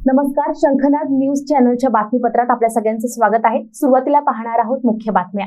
नमस्कार, शंखनाद न्यूज चॅनलच्या बातमीपत्रात आपल्या सगळ्यांचं स्वागत आहे. सुरुवातीला पाहणार आहोत मुख्य बातम्या.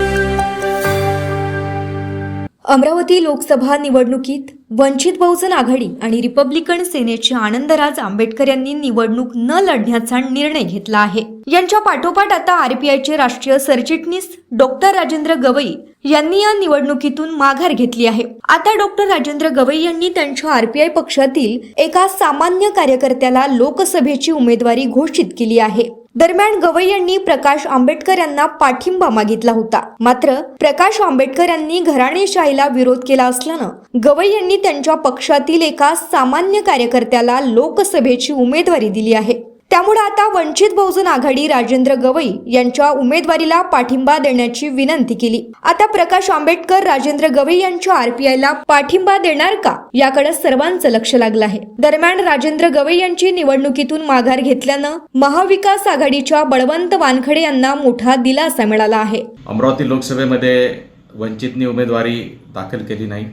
अमरावती लोकसभा निवडणुकीत वंचित बहुजन आघाडी आणि रिपब्लिकन सेनेचे आनंदराज आंबेडकर यांनी निवडणूक न लढण्याचा निर्णय घेतला आहे. यांच्या पाठोपाठ आता आरपीआयचे राष्ट्रीय सरचिटणीस डॉक्टर राजेंद्र गवई यांनी या निवडणुकीतून माघार घेतली आहे. आता डॉक्टर राजेंद्र गवई यांनी त्यांच्या आरपीआय पक्षातील एका सामान्य कार्यकर्त्याला लोकसभेची उमेदवारी घोषित केली आहे. दरम्यान गवई यांनी प्रकाश आंबेडकर यांना पाठिंबा मागितला होता. मात्र प्रकाश आंबेडकर यांनी घराणेशाहीला विरोध केला असल्यानं गवई यांनी त्यांच्या पक्षातील एका सामान्य कार्यकर्त्याला लोकसभेची उमेदवारी दिली आहे. त्यामुळे आता वंचित बहुजन आघाडी राजेंद्र गवई यांच्या उमेदवारीला पाठिंबा देण्याची विनंती केली. आता प्रकाश आंबेडकर राजेंद्र गवई यांच्या आरपीआयला पाठिंबा देणार का, याकडे सर्वांचं लक्ष लागलं आहे. दरम्यान राजेंद्र गवई यांची निवडणुकीतून माघार घेतल्यानं महाविकास आघाडीच्या बळवंत वानखडे यांना मोठा दिलासा मिळाला आहे. अमरावती लोकसभेमध्ये वंचितने उमेदवारी दाखल केली नाही.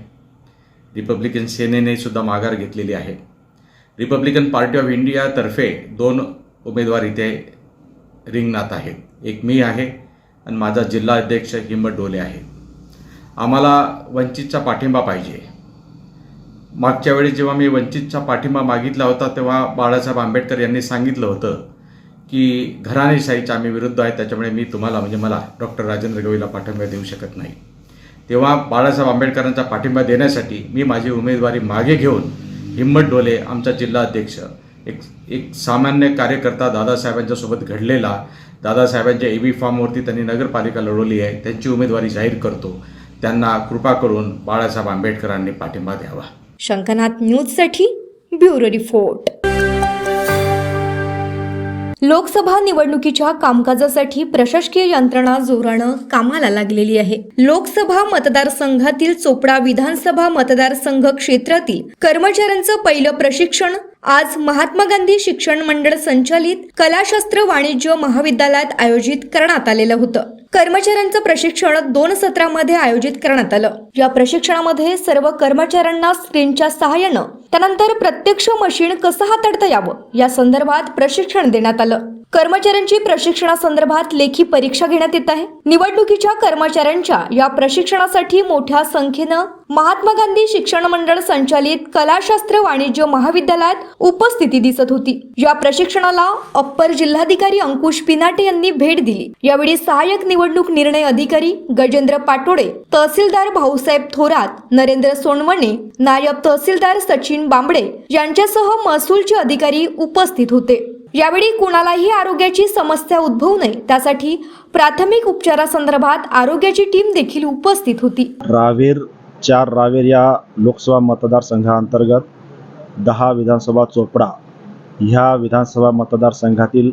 रिपब्लिकन सेनेने सुद्धा माघार घेतलेली आहे. रिपब्लिकन पार्टी ऑफ इंडियातर्फे 2 उमेदवार इथे रिंगणात आहेत. एक मी आहे आणि माझा जिल्हा अध्यक्ष हिम्मत डोले आहे. आम्हाला वंचितचा पाठिंबा पाहिजे. मागच्या वेळी जेव्हा मी वंचितचा पाठिंबा मागितला होता तेव्हा बाळासाहेब आंबेडकर यांनी सांगितलं होतं की घराणेशाहीच्या आम्ही विरुद्ध आहे, त्याच्यामुळे मी तुम्हाला मला डॉक्टर राजेंद्र गवईला पाठिंबा देऊ शकत नाही. तेव्हा बाळासाहेब आंबेडकरांचा पाठिंबा देण्यासाठी मी माझी उमेदवारी मागे घेऊन हिम्मत डोले आमचा जिल्हा अध्यक्ष एक सामान्य कार्यकर्ता दादासाहेबांच्या सोबत घडलेला, दादासाहेबांच्या एबी फॉर्मवरती त्यांनी नगरपालिका लढवली आहे, त्यांची उमेदवारी जाहीर करतो. त्यांना कृपा करून बाळासाहेब आंबेडकरांनी पाठिंबा द्यावा. शंखनाद न्यूजसाठी ब्युरो रिपोर्ट. लोकसभा निवडणुकीच्या कामकाजासाठी प्रशासकीय यंत्रणा जोरानं कामाला लागलेली आहे. लोकसभा मतदारसंघातील चोपडा विधानसभा मतदारसंघ क्षेत्रातील कर्मचाऱ्यांचं पहिलं प्रशिक्षण आज महात्मा गांधी शिक्षण मंडळ संचालित कलाशास्त्र वाणिज्य महाविद्यालयात आयोजित करण्यात आलेलं होतं. कर्मचाऱ्यांचं प्रशिक्षण 2 सत्रामध्ये आयोजित करण्यात आलं. या प्रशिक्षणामध्ये सर्व कर्मचाऱ्यांना स्क्रीनच्या सहाय्यानं त्यानंतर प्रत्यक्ष मशीन कसं हाताळता यावं या संदर्भात प्रशिक्षण देण्यात आलं. कर्मचाऱ्यांची प्रशिक्षणासंदर्भात लेखी परीक्षा घेण्यात येत आहे. निवडणुकीच्या कर्मचाऱ्यांच्या या प्रशिक्षणासाठी मोठ्या संख्येनं महात्मा गांधी शिक्षण मंडळ संचालित कलाशास्त्र वाणिज्य महाविद्यालयात उपस्थिती दिसत होती. या प्रशिक्षणाला अप्पर जिल्हाधिकारी अंकुश पिनाटे यांनी भेट दिली. यावेळी सहाय्यक निवडणूक निर्णय अधिकारी गजेंद्र पाटोडे, तहसीलदार भाऊसाहेब थोरात, नरेंद्र सोनवणे, नायब तहसीलदार सचिन बांबडे यांच्यासह महसूलचे अधिकारी उपस्थित होते. यावेळी कुणालाही आरोग्याची समस्या उद्भवू नये त्यासाठी प्राथमिक उपचारासंदर्भात आरोग्याची टीम देखील उपस्थित होती. 4 रावेर या लोकसभा मतदारसंघाअंतर्गत 10 विधानसभा चोपडा ह्या विधानसभा मतदारसंघातील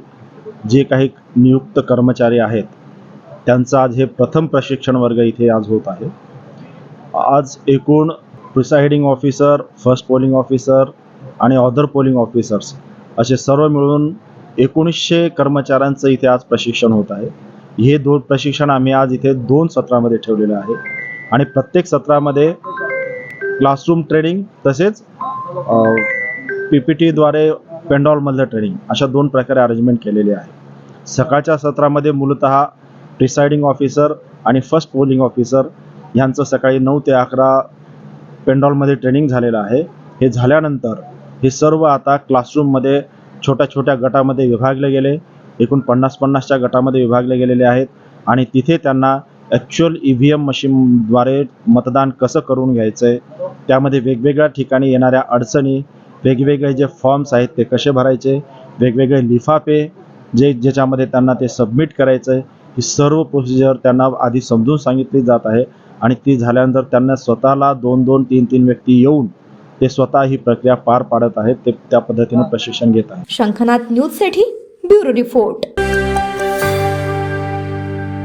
जे काही नियुक्त कर्मचारी आहेत त्यांचा आज हे प्रथम प्रशिक्षण वर्ग इथे आज होत आहे. आज एकूण presiding officer, first polling officer आणि अदर पोलिंग ऑफिसर्स असे सर्व मिळून 1900 कर्मचाऱ्यांचं इथे आज प्रशिक्षण होत आहे. हे 2 प्रशिक्षण आम्ही आज इथे 2 सत्रामध्ये ठेवलेले आहे आणि प्रत्येक सत्रामध्ये क्लासरूम ट्रेनिंग तसेच PPTद्वारे पेंडॉलमधलं ट्रेनिंग अशा 2 प्रकारे अरेंजमेंट केलेले आहे. सकाळच्या सत्रामध्ये मूलतः प्रिसाइडिंग ऑफिसर आणि फर्स्ट पोलिंग ऑफिसर यांचं सकाळी 9 ते 11 पेंडॉलमध्ये ट्रेनिंग झालेलं आहे. हे झाल्यानंतर हे सर्व आता क्लासरूममध्ये छोट्या छोट्या गटामध्ये विभागले गेले. एकूण 50-50च्या गटामध्ये विभागले गेलेले आहेत आणि तिथे त्यांना ॲक्च्युअल EVM मशीनद्वारे मतदान कसं करून घ्यायचं आहे, त्यामध्ये वेगवेगळ्या ठिकाणी येणाऱ्या अडचणी, वेगवेगळे जे फॉर्म्स आहेत ते कसे भरायचे, वेगवेगळे लिफाफे ज्याच्यामध्ये त्यांना ते सबमिट करायचं आहे, ही सर्व प्रोसिजर त्यांना आधी समजून सांगितली जात आहे आणि ती झाल्यानंतर त्यांना स्वतःला 2-2, 3-3 व्यक्ती येऊन ते स्वतः ही प्रक्रिया पार पाडत आहेत. ते त्या पद्धतीने प्रशिक्षण घेत आहेत. शंखनाद न्यूजसाठी ब्युरो रिपोर्ट.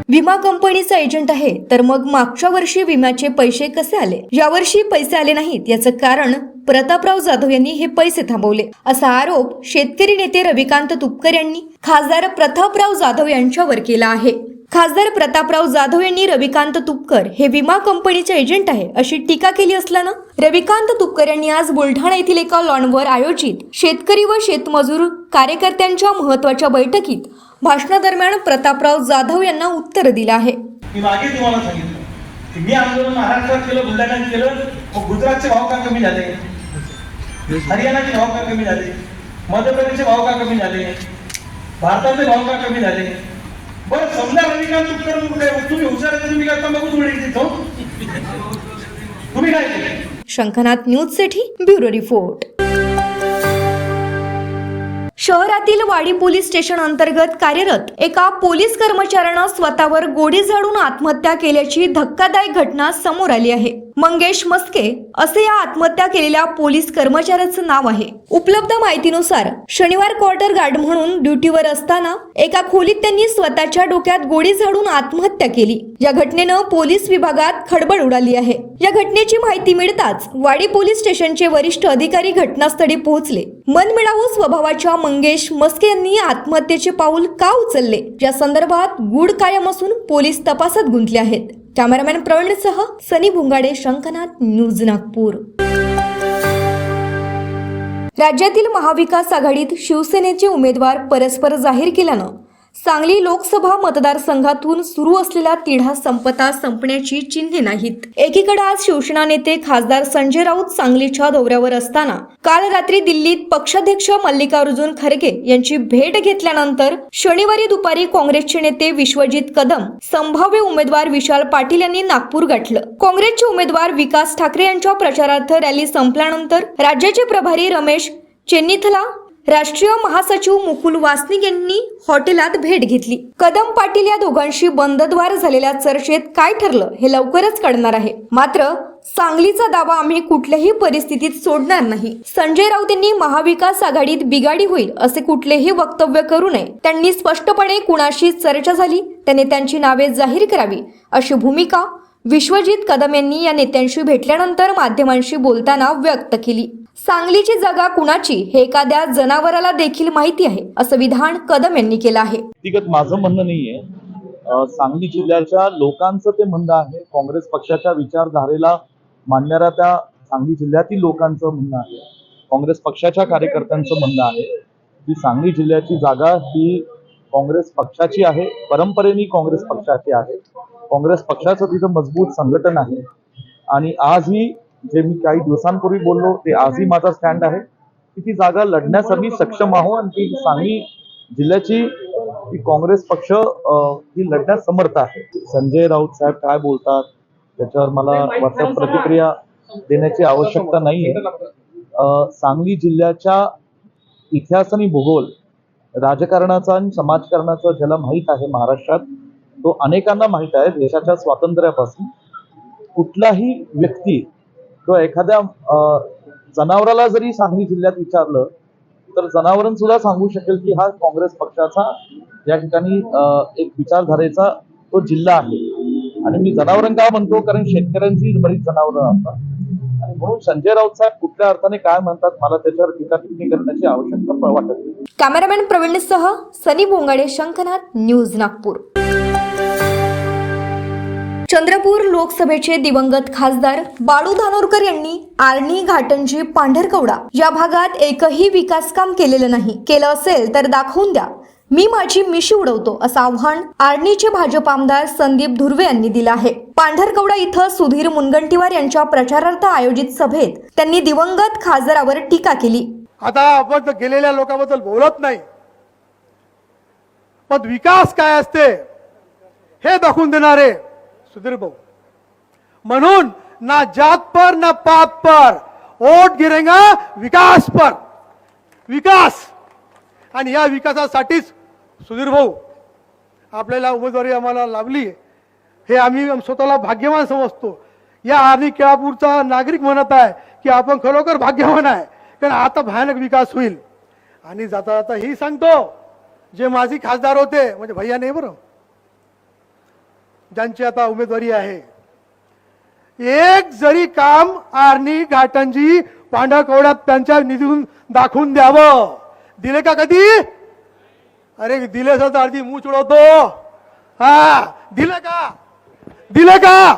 विमा कंपनीचा एजंट आहे तर मग मागच्या वर्षी विम्याचे पैसे कसे आले, यावर्षी पैसे आले नाहीत याचं कारण प्रतापराव जाधव यांनी हे पैसे थांबवले असा आरोप शेतकरी नेते रविकांत तुपकर यांनी खासदार प्रतापराव जाधव यांच्यावर केला आहे। खासदार प्रतापराव जाधव यांनी रविकांत तुपकर हे विमा कंपनीचे एजंट आहे अशी टीका केली असल्यानं रविकांत तुपकर यांनी आज बुलढाणा येथील एका लॉनवर आयोजित शेतकरी व शेतमजूर कार्यकर्त्यांच्या महत्त्वाच्या बैठकीत भाषणादरम्यान प्रतापराव जाधव यांना उत्तर दिलं आहे। मी मागे तुम्हाला सांगितलं की मी आंदोलन महाराष्ट्रात केलं, बुलढाण्यात केलं, मग गुजरातचे भाव का कमी झाले, हरियाणाचे भाव का कमी झाले, मध्य प्रदेशचे भाव का कमी झाले, भारताचे भाव का कमी झाले। बरं समजा रविकांत तुपकर तुम्ही हुशार आहे, तुम्ही करता बघू थोडी तुम्ही काय केलं? शंखनाथ न्यूज साठी ब्युरो रिपोर्ट। शहरातील वाडी पोलीस स्टेशन अंतर्गत कार्यरत एका पोलीस कर्मचाऱ्यानं स्वतःवर गोळी झाडून आत्महत्या केल्याची धक्कादायक घटना समोर आली आहे। मंगेश मस्के असे या आत्महत्या केलेल्या पोलीस कर्मचाऱ्याचं नाव आहे। उपलब्ध माहितीनुसार शनिवार क्वार्टर गार्ड म्हणून ड्युटीवर असताना एका खोलीत त्यांनी स्वतःच्या डोक्यात गोळी झाडून आत्महत्या केली। या घटनेनं पोलीस विभागात खळबळ उडाली आहे। या घटनेची माहिती मिळताच वाडी पोलीस स्टेशनचे वरिष्ठ अधिकारी घटनास्थळी पोहोचले। मनमिळावू स्वभावाच्या मंगेश मस्के यांनी आत्महत्येचे पाऊल का उचलले या संदर्भात गूढ कायम असून पोलीस तपासात गुंतले आहेत। कॅमेरामॅन प्रवीणसह सनी भुंगाडे, शंखनाथ न्यूज, नागपूर। राज्यातील महाविकास आघाडीत शिवसेनेचे उमेदवार परस्पर जाहीर केल्यानं सांगली लोकसभा मतदारसंघातून सुरू असलेला तिढा संपण्याची चिन्हे नाहीत। एकीकडे आज शिवसेना नेते खासदार संजय राऊत सांगलीच्या दौऱ्यावर असताना काल रात्री दिल्लीत पक्षाध्यक्ष मल्लिकार्जुन खरगे यांची भेट घेतल्यानंतर शनिवारी दुपारी काँग्रेसचे नेते विश्वजित कदम, संभाव्य उमेदवार विशाल पाटील यांनी नागपूर गाठलं। काँग्रेसचे उमेदवार विकास ठाकरे यांच्या प्रचारार्थ रॅली संपल्यानंतर राज्याचे प्रभारी रमेश चेन्नीथला, राष्ट्रीय महासचिव मुकुल वासनिक यांनी हॉटेलात भेट घेतली। कदम पाटील या दोघांशी बंदद्वार झालेल्या चर्चेत काय ठरलं हे लवकरच कळणार आहे। मात्र सांगलीचा दावा आम्ही कुठल्याही परिस्थितीत सोडणार नाही। संजय राऊत यांनी महाविकास आघाडीत बिघाडी होईल असे कुठलेही वक्तव्य करू नये। त्यांनी स्पष्टपणे कुणाशी चर्चा झाली त्याने त्यांची नावे जाहीर करावी अशी भूमिका विश्वजित कदम यांनी या नेत्यांशी भेटल्यानंतर माध्यमांशी बोलताना व्यक्त केली। सांगलीची जागा कुणाची हे एखाद्या जनावराला देखील माहिती आहे असं विधान कदम यांनी केलं आहे। व्यक्तिगत माझं म्हणणं नाहीये, सांगली जिल्ह्याच्या लोकांचं ते म्हणणं आहे। काँग्रेस पक्षाच्या विचारधारेला मानणाऱ्या त्या सांगली जिल्ह्यातील लोकांचं म्हणणं आहे, काँग्रेस पक्षाच्या कार्यकर्त्यांचं म्हणणं आहे की सांगली जिल्ह्याची जागा ही काँग्रेस पक्षाची आहे, परंपरेने काँग्रेस पक्षाची आहे। काँग्रेस पक्षाचं तिथं मजबूत संघटन आहे आणि आजही जे मी काही दिवसांपूर्वी बोललो ते आजही माझा स्टँड आहे की ती जागा लढण्यासाठी सक्षम आहो आणि ती सांगली जिल्ह्याची ती काँग्रेस पक्ष ही लढण्यास समर्थ आहे। संजय राऊत साहेब काय बोलतात त्याच्यावर मला वाटतं प्रतिक्रिया देण्याची आवश्यकता नाहीये। सांगली जिल्ह्याच्या इतिहास आणि भूगोल, राजकारणाचा आणि समाजकारणाचा ज्याला माहीत आहे महाराष्ट्रात, तो अनेकांना माहीत आहे। देशाच्या स्वातंत्र्यापासून कुठलाही व्यक्ती किंवा एखाद्या जनावराला जरी सांगली जिल्ह्यात विचारलं तर जनावरण सुद्धा सांगू शकेल की हा काँग्रेस पक्षाचा या ठिकाणी एक विचारधारेचा तो जिल्हा आहे। आणि मी जनावरण का म्हणतो, कारण शेतकऱ्यांची बरीच जनावरं असतात आणि म्हणून संजय राऊत साहेब कुठल्या अर्थाने काय म्हणतात मला त्याच्यावर टीका टिप्पणी करण्याची आवश्यकता वाटत नाही। कॅमेरामॅन प्रवीणसह सनी भोंगाडे, शंखनाथ न्यूज, नागपूर। चंद्रपूर लोकसभेचे दिवंगत खासदार बाळू धानोरकर यांनी आर्णी, घाटंजी, पांढरकवडा या भागात एकही विकास काम केलेलं नाही। केलं असेल तर दाखवून द्या, मी माझी मिशी उडवतो असं आव्हान आर्णीचे भाजप आमदार संदीप धुर्वे यांनी दिलं आहे। पांढरकवडा इथं सुधीर मुनगंटीवार यांच्या प्रचारार्थ आयोजित सभेत त्यांनी दिवंगत खासदारावर टीका केली। आता आपण गेलेल्या लोकांबद्दल बोलत नाही, पण विकास काय असते हे दाखवून देणारे सुधीर भाऊ, म्हणून ना जात पर ना पात पर वोट गिरेगा विकास पर, विकास। आणि या विकासासाठीच सुधीर भाऊ आपल्याला उमेदवारी आम्हाला लाभली हे आम्ही स्वतःला भाग्यवान समजतो। या आर्णी केळापूरचा नागरिक म्हणत आहे की आपण खरोखर भाग्यवान आहे, कारण आता भयानक विकास होईल। आणि जाता जाता ही सांगतो, जे माजी खासदार होते म्हणजे भैया नाही बरं, ज्यांची आता उमेदवारी आहे, एक जरी काम आर्णी, घाटंजी, पांढऱ्या कवड्यात त्यांच्या निधीतून दाखवून द्यावं. दिले का कधी? अरे दिले तर अर्धी मूछ उडवतो. हा दिले का? दिले का?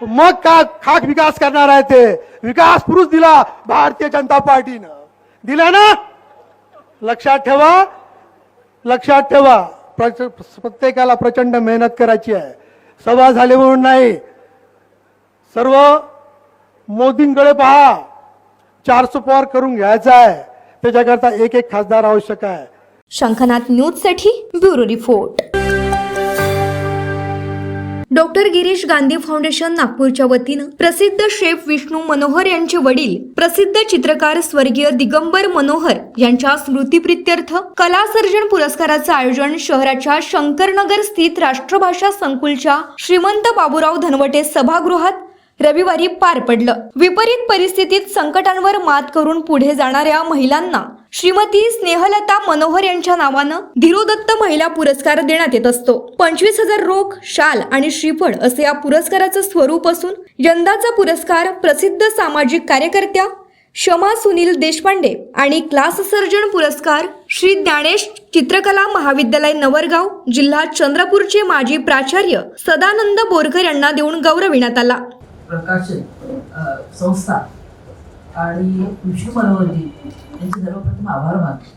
मग का खाक विकास करणार आहे ते? विकास पुरुष दिला भारतीय जनता पार्टीनं. दिला ना? लक्षात ठेवा, लक्षात ठेवा. प्रत्येकाला प्रचंड मेहनत करायची आहे. सभा झाली म्हणून नाही. सर्व मोदींकडे पहा. 400 पार करून घ्यायचा आहे. त्याच्याकरता एक एक खासदार आवश्यक आहे. शंखनाथ न्यूजसाठी bureau report. Doctor Girish Gandhi foundation नागपूरच्या वतीनं प्रसिद्ध शेफ विष्णू मनोहर यांचे वडील प्रसिद्ध चित्रकार स्वर्गीय दिगंबर मनोहर यांच्या स्मृतिप्रित्यर्थ कला सर्जन पुरस्काराचं आयोजन शहराच्या शंकरनगर स्थित राष्ट्रभाषा संकुलच्या श्रीमंत बाबूराव धनवटे सभागृहात रविवारी पार पडलं. विपरीत परिस्थितीत संकटांवर मात करून पुढे जाणाऱ्या महिलांना श्रीमती स्नेहलता मनोहर यांच्या नावानं धीरोदत्त महिला पुरस्कार देण्यात येत असतो. 25,000 रोख, शाल आणि श्रीफळ असे या पुरस्काराचं स्वरूप असून यंदाचा पुरस्कार प्रसिद्ध सामाजिक कार्यकर्त्या शमा सुनील देशपांडे आणि क्लास सर्जन पुरस्कार श्री ज्ञानेश चित्रकला महाविद्यालय नवरगाव, जिल्हा चंद्रपूरचे माजी प्राचार्य सदानंद बोरकर यांना देऊन गौरविण्यात आला. प्रकाशन संस्था आणि विष्णू मनोहरजी यांचे सर्वप्रथम आभार मानतो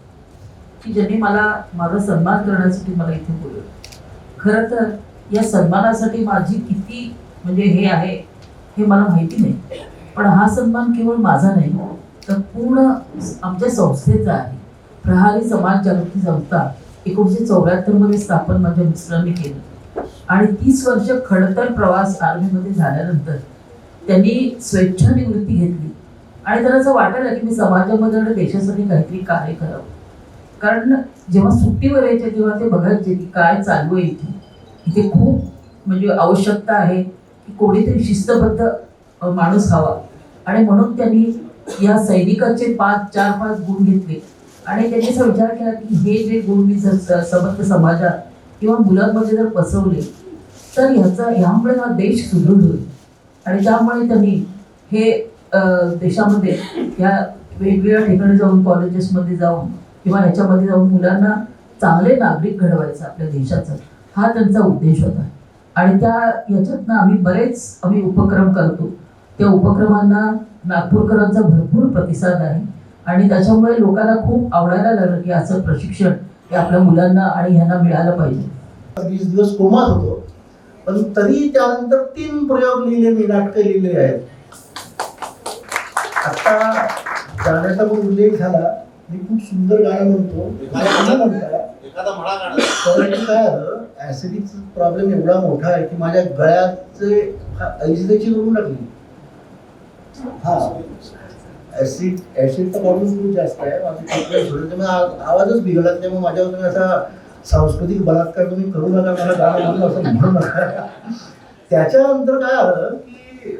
की ज्यांनी मला माझा सन्मान करण्यासाठी मला इथे बोलवलं. खरं तर या सन्मानासाठी माझी किती म्हणजे हे आहे हे मला माहिती नाही, पण हा सन्मान केवळ माझा नाही तर पूर्ण आमच्या संस्थेचा आहे. प्रहारी समाज जागृती संस्था 1974 मध्ये स्थापन माझ्या मिस्टरांनी केली आणि 30 वर्ष खडतर प्रवास आर्मीमध्ये झाल्यानंतर त्यांनी स्वेच्छानिवृत्ती घेतली आणि त्यांना असं वाटायला की मी समाजामध्ये आणि देशासाठी काहीतरी कार्य करावं. कारण जेव्हा सुट्टीवर यायचे तेव्हा ते बघायचे की काय चालू आहे इथे खूप म्हणजे आवश्यकता आहे की कोणीतरी शिस्तबद्ध माणूस हवा. आणि म्हणून त्यांनी या सैनिकाचे 4-5 गुण घेतले आणि त्यांनी असा विचार केला की हे जे गुण मी जर सबंध समाजात किंवा मुलांमध्ये जर पसरवले तर ह्यामुळे हा देश सुदृढ होईल. आणि त्यामुळे त्यांनी हे देशामध्ये या वेगवेगळ्या ठिकाणी जाऊन कॉलेजेसमध्ये जाऊन किंवा ह्याच्यामध्ये जाऊन मुलांना चांगले नागरिक घडवायचं आपल्या देशाचा हा त्यांचा उद्देश होता. आणि याच्यातनं आम्ही उपक्रम करतो. त्या उपक्रमांना नागपूरकरांचा भरपूर प्रतिसाद आहे आणि त्याच्यामुळे लोकांना खूप आवडायला लागलं की असं प्रशिक्षण हे आपल्या मुलांना आणि ह्यांना मिळालं पाहिजे. 20 दिवस कोमात होतो, पण तरी त्यानंतर 3 प्रयोग लिहिले, मी नाटकं लिहिलेली आहेत. आता गाण्याचा पण उल्लेख झाला. मी खूप सुंदर गाणं म्हणतो. परंतु काय झालं, ऍसिडिकचा प्रॉब्लेम एवढा मोठा आहे की माझ्या गळ्याचे ऐसिडाची करून टाकली. ऍसिडचा प्रॉब्लेम खूप जास्त आहे. आवाजच बिघडला. त्यामुळे माझ्यावर तुम्ही असा सांस्कृतिक बलात्कार तुम्ही करू नका, मला गाणं म्हणून असं म्हणू नका. त्याच्यानंतर काय आलं की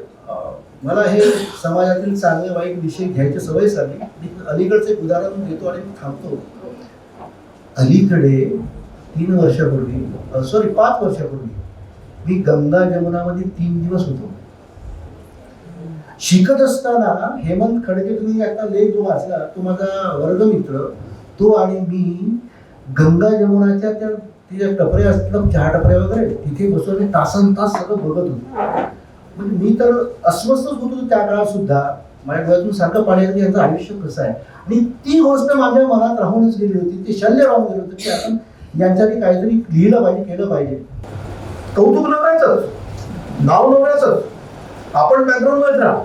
मला हे समाजातील चांगले वाईट विषय घ्यायची सवय झाली. मी अलीकडचं एक उदाहरण देतो आणि मी थांबतो. अलीकडे 5 वर्षापूर्वी मी गंगा जमुनामध्ये 3 दिवस होतो. शिकत असताना हेमंत खडके, तुम्ही आता लेख जो वाचला तो माझा वर्गमित्र, तो आणि मी गंगा जमुनाच्या तिच्या टपऱ्या असतात, चहा टपऱ्या वगैरे, तिथे बसून तासन तास सगळं बघत होतो. म्हणजे मी तर अस्वस्थच होतो त्या काळात सुद्धा. माझ्या डोळ्यातून सारखं पाणी येतं यांचं आयुष्य कसं आहे. आणि ती गोष्ट माझ्या मनात राहूनच गेली होती. ते शल्य राहून गेलं होतं की आपण यांच्यासाठी काहीतरी लिहिलं पाहिजे, केलं पाहिजे. कौतुक नवऱ्याचंच, नाव नवऱ्याचंच, आपण बॅकग्राऊंडमध्ये राहा.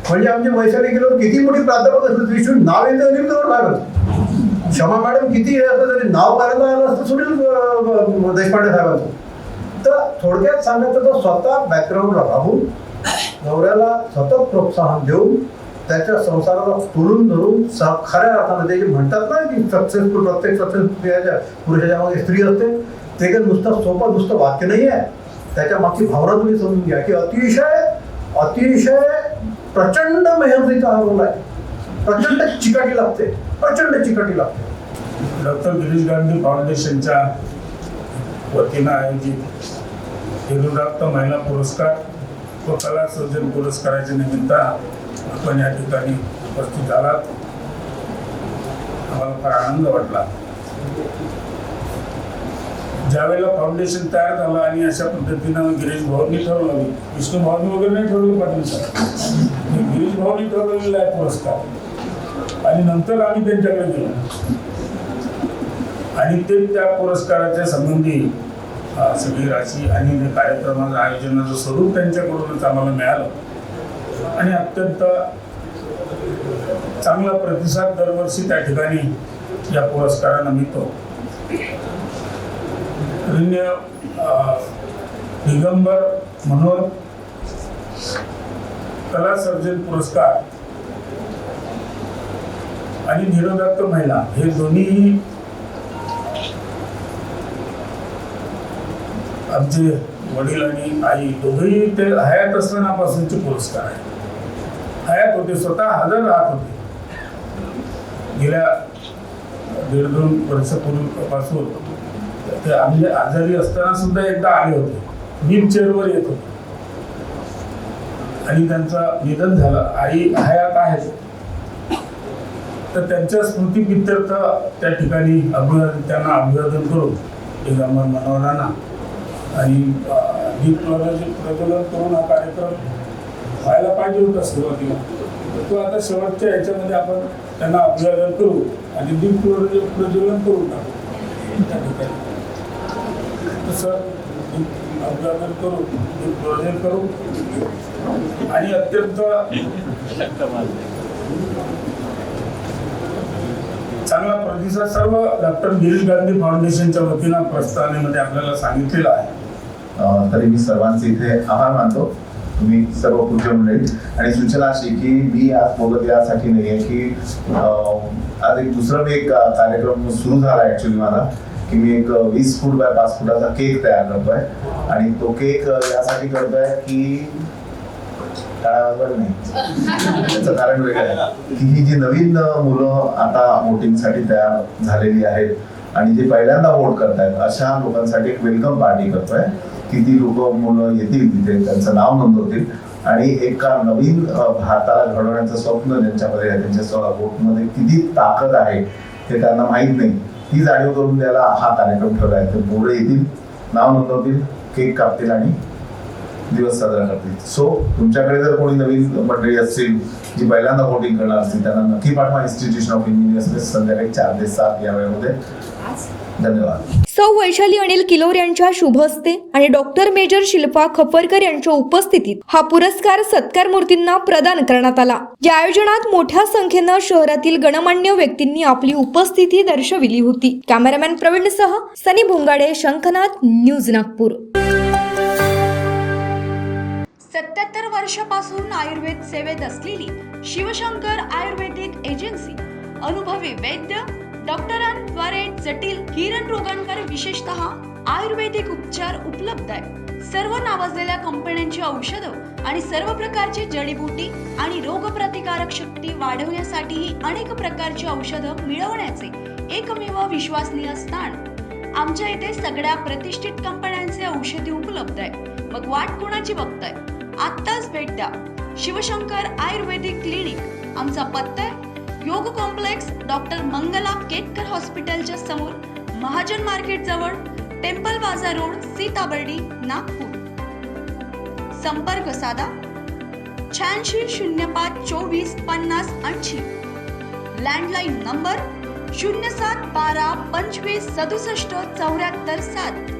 म्हणजे आमच्या वैशाली गेलो किती मोठी प्राध्यापक असलं तरी नाव येतं निर्जवळ लागत. क्षमा मॅडम किती हे असलं तरी नाव करायला आलं असतं सुनील देशपांडे साहेबांचं. तर थोडक्यात सांगायचं तर स्वतः बॅकग्राऊंडला राहून नवऱ्याला सतत प्रोत्साहन देऊन त्याच्या संसाराला तोडून धरून खऱ्या अर्थाने जे म्हणतात ना की सक्सेसफुल, प्रत्येक सक्सेसफुल पुरुषाच्या मागे स्त्री असते, ते काही नुसतं वाक्य नाही आहे. त्याच्या मागची भावना तुम्ही समजून घ्या की अतिशय प्रचंड मेहनतीचा हा रोल आहे. प्रचंड चिकाटी लागते. डॉक्टर गिरीश गांधी फाउंडेशनच्या वतीनं आयोजित धीरोदत्त महिला पुरस्कार व कला सर्जन पुरस्काराच्या निमित्त आपण या ठिकाणी उपस्थित झालात. आम्हाला फार आनंद वाटला. ज्यावेळेला फाउंडेशन तयार झालं आणि अशा पद्धतीनं गिरीश भाऊंनी ठरवलं, विष्णू भाऊंनी वगैरे नाही ठरवलं, पाटील साहेब, गिरीश भाऊंनी ठरवलेला आहे पुरस्कार. आणि नंतर आम्ही त्यांच्याकडे गेलो आणि ते त्या पुरस्काराच्या संबंधी सगळी राशी आणि कार्यक्रमाचं आयोजनाचं स्वरूप त्यांच्याकडूनच आम्हाला मिळालं आणि अत्यंत चांगला प्रतिसाद दरवर्षी त्या ठिकाणी या पुरस्काराला मिळतो. दिगंबर मनोहर कला सर्जन पुरस्कार आणि निरोधात्त महिला हे दोन्ही आमचे वडील आणि आई दोघेही ते हयात असतानापासूनचे पुरस्कार आहेत. हयात होते, स्वतः हजर राहत होते. गेल्या 1.5-2 वर्षापूर्वीपासून ते आम्ही आजारी असताना सुद्धा एकदा आले होते, व्हीलचेअरवर येत होते आणि त्यांचं निधन झालं. आई हयात आहेत, तर त्यांच्या स्मृतीप्रित्यर्थ त्या ठिकाणी त्यांना अभिवादन करून दिगंबर मनोहरांना आणि दीप प्रज्वलन करून हा कार्यक्रम व्हायला पाहिजे होता सुरुवातीला. तो आता शेवटच्या ह्याच्यामध्ये आपण त्यांना अभिवादन करू आणि दीप प्रज्वलन करून टाकू त्या ठिकाणी. तसं अभिवादन करू, दीप प्रज्वलन करू आणि अत्यंत चांगला प्रतिसाद सर्व डॉक्टर गिरीश गांधी फाउंडेशनच्या वतीनं प्रस्तावनेमध्ये आपल्याला सांगितलेला आहे. तरी मी सर्वांचे इथे आभार मानतो. तुम्ही सर्व पूज्य मंडळी. आणि सूचना अशी की मी आज बोलत यासाठी नाही आहे की आज एक दुसरा मी एक कार्यक्रम सुरू झाला ऍक्च्युली माझा, की मी एक 20 फूट बाय 5 फुटाचा केक तयार करतोय. आणि तो केक यासाठी करतोय की नाही, त्याचं कारण वेगळं आहे की ही जी नवीन मुलं आता वोटिंगसाठी तयार झालेली आहेत आणि जे पहिल्यांदा वोट करतायत अशा लोकांसाठी एक वेलकम पार्टी करतोय की ती लोक मुलं येतील तिथे, त्यांचं नाव नोंदवतील आणि एका नवीन भारताला घडवण्याचं स्वप्न ज्यांच्यामध्ये आहे, त्यांच्या वोटमध्ये किती ताकद आहे हे त्यांना माहीत नाही, ती जाणीव करून द्यायला हा कार्यक्रम ठेवला आहे. ते मुलं येतील, नाव नोंदवतील, केक कापतील आणि दिवस साजरा करतील. सो तुमच्याकडे जर कोणी नवीन मंडळी असतील जी पहिल्यांदा वोटिंग करणार असतील त्यांना नक्की पाठवा. इन्स्टिट्यूशन ऑफ इंजिनियर्स संध्याकाळी 4 ते 7 या वेळेमध्ये. धन्यवाद. सौ वैशाली अनिल किलोर यांच्या शुभ हस्ते आणि डॉक्टर मेजर शिल्पा खपरकर यांच्या उपस्थितीत हा पुरस्कार सत्कार मूर्तींना प्रदान करण्यात आला. या आयोजनात मोठ्या संख्येनं शहरातील गणमान्य व्यक्तींनी आपली उपस्थिती दर्शविली होती. कॅमेरामॅन प्रवीणसह सनी भोंगाडे, शंखनाथ, न्यूज नागपूर. 77 वर्षापासून आयुर्वेद सेवेत असलेली शिवशंकर आयुर्वेदिक एजन्सी अनुभवी वैद्य डॉक्टरांद्वारे जटिल किरण रोगांवर विशेषतः आयुर्वेदिक उपचार उपलब्ध आहे. सर्व नावाजलेल्या कंपन्यांची औषधं आणि सर्व प्रकारची जडीबुटी आणि रोगप्रतिकारक शक्ती वाढवण्यासाठीही अनेक प्रकारची औषधं मिळवण्याचे एकमेव विश्वसनीय स्थान. आमच्या इथे सगळ्या प्रतिष्ठित कंपन्यांचे औषधी उपलब्ध आहे. मग वाट कोणाची बघताय? आत्ताच भेट द्या. शिवशंकर आयुर्वेदिक क्लिनिक. आमचा पत्ता आहे योग कॉम्प्लेक्स, डॉक्टर मंगला केतकर हॉस्पिटलच्या समोर, महाजन मार्केट जवळ, टेम्पल बाजार रोड, सीताबर्डी, नागपूर. संपर्क साधा 86 05 24 50 80. Landline number 07 12 25 67 74 7.